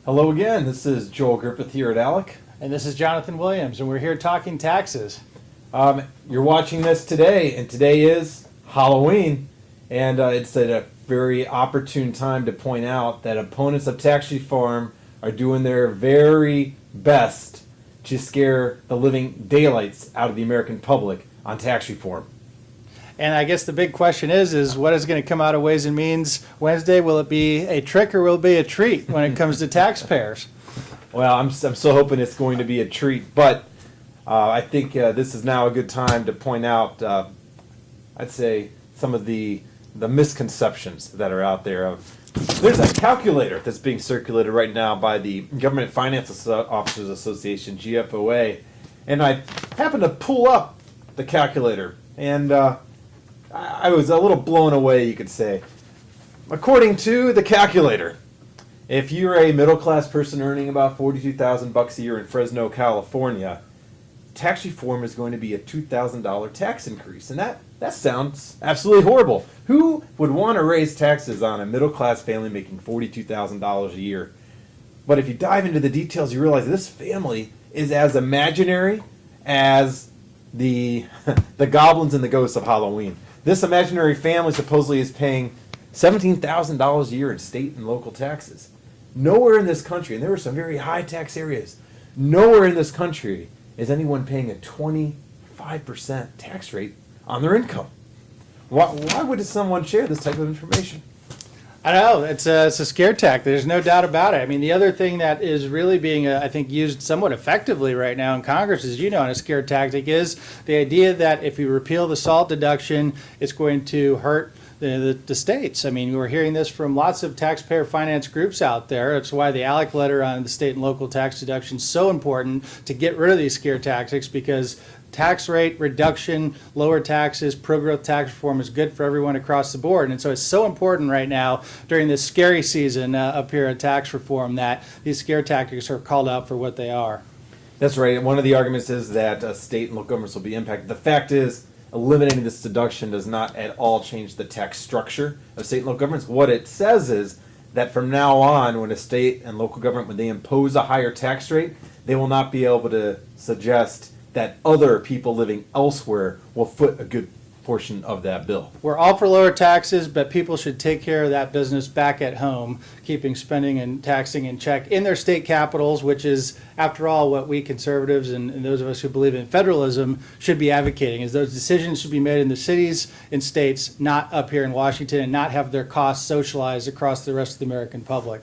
Hello again. This is Joel Griffith here at ALEC. And this is Jonathan Williams, and we're here talking taxes. You're watching this today, and today is Halloween, and it's at a very opportune time to point out that opponents of tax reform are doing their very best to scare the living daylights out of the American public on tax reform. And I guess the big question is what is going to come out of Ways and Means Wednesday? Will it be a trick or will it be a treat when it comes to taxpayers? Well, I'm still hoping it's going to be a treat, but I think this is now a good time to point out, I'd say, some of the misconceptions that are out there. There's a calculator that's being circulated right now by the Government Finance Officers Association, GFOA, and I happened to pull up the calculator, and I was a little blown away, you could say. According to the calculator, if you're a middle-class person earning about $42,000 a year in Fresno, California, tax reform is going to be a $2,000 tax increase. And that sounds absolutely horrible. Who would want to raise taxes on a middle-class family making $42,000 a year? But if you dive into the details, you realize this family is as imaginary as the goblins and the ghosts of Halloween. This imaginary family supposedly is paying $17,000 a year in state and local taxes. Nowhere in this country, and there are some very high tax areas, nowhere in this country is anyone paying a 25% tax rate on their income. Why would someone share this type of information? I know, it's a scare tactic. There's no doubt about it. I mean, the other thing that is really being, I think, used somewhat effectively right now in Congress, as you know, in a scare tactic, is the idea that if you repeal the SALT deduction, it's going to hurt the states. I mean, we're hearing this from lots of taxpayer finance groups out there. It's why the ALEC letter on the state and local tax deduction is so important to get rid of these scare tactics, because tax rate reduction, lower taxes, pro-growth tax reform is good for everyone across the board. And so it's so important right now during this scary season up here at tax reform that these scare tactics are called out for what they are. That's right. One of the arguments is that state and local governments will be impacted. The fact is, eliminating this deduction does not at all change the tax structure of state and local governments. What it says is that from now on, when a state and local government, when they impose a higher tax rate, they will not be able to suggest that other people living elsewhere will foot a good portion of that bill. We're all for lower taxes, but people should take care of that business back at home, keeping spending and taxing in check in their state capitals, which is, after all, what we conservatives and those of us who believe in federalism should be advocating, is those decisions should be made in the cities and states, not up here in Washington, and not have their costs socialized across the rest of the American public.